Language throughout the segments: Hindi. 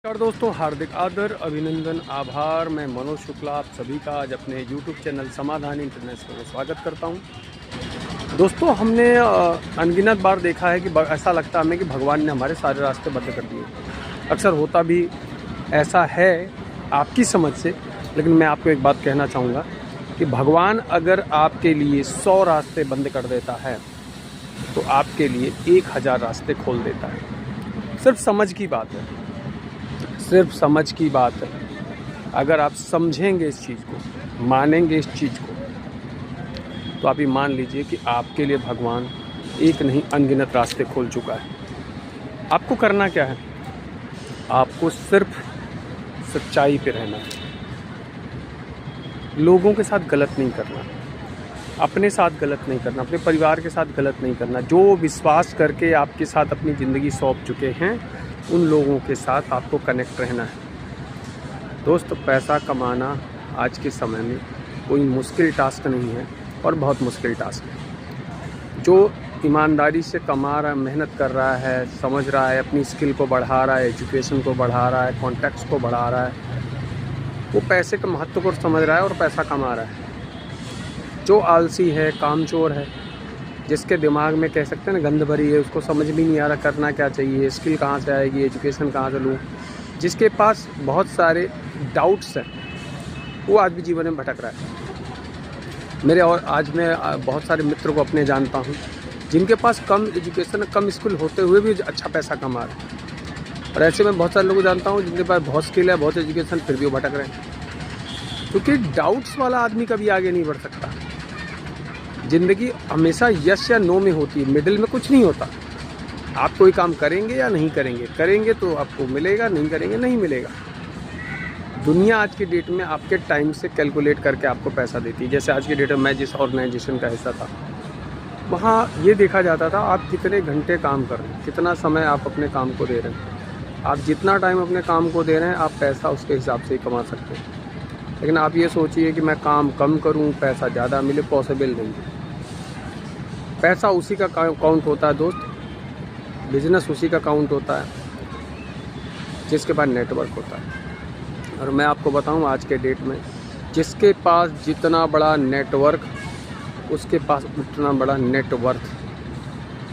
नमस्कार दोस्तों, हार्दिक आदर, अभिनंदन, आभार। मैं मनोज शुक्ला आप सभी का आज अपने YouTube चैनल समाधान इंटरनेशनल में स्वागत करता हूं। दोस्तों, हमने अनगिनत बार देखा है कि ऐसा लगता है हमें कि भगवान ने हमारे सारे रास्ते बंद कर दिए। अक्सर होता भी ऐसा है आपकी समझ से, लेकिन मैं आपको एक बात कहना चाहूँगा कि भगवान अगर आपके लिए 100 रास्ते बंद कर देता है तो आपके लिए 1000 रास्ते खोल देता है। सिर्फ समझ की बात है, सिर्फ समझ की बात है। अगर आप समझेंगे इस चीज़ को, मानेंगे इस चीज़ को, तो आप ये मान लीजिए कि आपके लिए भगवान एक नहीं अनगिनत रास्ते खोल चुका है। आपको करना क्या है? आपको सिर्फ सच्चाई पे रहना है, लोगों के साथ गलत नहीं करना, अपने साथ गलत नहीं करना, अपने परिवार के साथ गलत नहीं करना। जो विश्वास करके आपके साथ अपनी ज़िंदगी सौंप चुके हैं उन लोगों के साथ आपको कनेक्ट रहना है। दोस्त, पैसा कमाना आज के समय में कोई मुश्किल टास्क नहीं है और बहुत मुश्किल टास्क है। जो ईमानदारी से कमा रहा है, मेहनत कर रहा है, समझ रहा है, अपनी स्किल को बढ़ा रहा है, एजुकेशन को बढ़ा रहा है, कॉन्टैक्ट्स को बढ़ा रहा है, वो पैसे के महत्व को समझ रहा है और पैसा कमा रहा है। जो आलसी है, कामचोर है, जिसके दिमाग में कह सकते हैं ना गंद भरी है, उसको समझ भी नहीं आ रहा करना क्या चाहिए, स्किल कहाँ से आएगी, एजुकेशन कहाँ से लूँ, जिसके पास बहुत सारे डाउट्स हैं, वो आज भी जीवन में भटक रहा है। मेरे और आज मैं बहुत सारे मित्र को अपने जानता हूँ जिनके पास कम एजुकेशन, कम स्किल होते हुए भी अच्छा पैसा कमा रहे हैं, और ऐसे मैं बहुत सारे लोगों को जानता हूँ जिनके पास बहुत स्किल है, बहुत एजुकेशन, फिर भी वो भटक रहे हैं। क्योंकि डाउट्स वाला आदमी कभी आगे नहीं बढ़ सकता। ज़िंदगी हमेशा यस या नो में होती है, मिडिल में कुछ नहीं होता। आप कोई काम करेंगे या नहीं करेंगे, करेंगे तो आपको मिलेगा, नहीं करेंगे नहीं मिलेगा। दुनिया आज की डेट में आपके टाइम से कैलकुलेट करके आपको पैसा देती है। जैसे आज की डेट में मैं जिस ऑर्गेनाइजेशन का हिस्सा था, वहाँ ये देखा जाता था आप कितने घंटे काम कर रहे हैं, कितना समय आप अपने काम को दे रहे हैं। आप जितना टाइम अपने काम को दे रहे हैं, आप पैसा उसके हिसाब से ही कमा सकते हैं। लेकिन आप ये सोचिए कि मैं काम कम करूं, पैसा ज़्यादा मिले, पॉसिबल नहीं है। पैसा उसी का काउंट होता है दोस्त, बिजनेस उसी का काउंट होता है जिसके पास नेटवर्क होता है। और मैं आपको बताऊं, आज के डेट में जिसके पास जितना बड़ा नेटवर्क, उसके पास उतना बड़ा नेटवर्थ।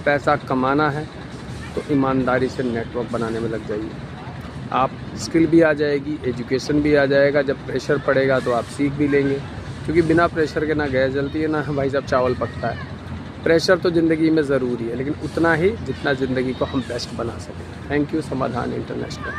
पैसा कमाना है तो ईमानदारी से नेटवर्क बनाने में लग जाइए। आप स्किल भी आ जाएगी, एजुकेशन भी आ जाएगा। जब प्रेशर पड़ेगा तो आप सीख भी लेंगे, क्योंकि बिना प्रेशर के ना गैस जलती है, ना भाई साहब चावल पकता है। प्रेशर तो ज़िंदगी में ज़रूरी है, लेकिन उतना ही जितना ज़िंदगी को हम बेस्ट बना सकें। थैंक यू, समाधान इंटरनेशनल।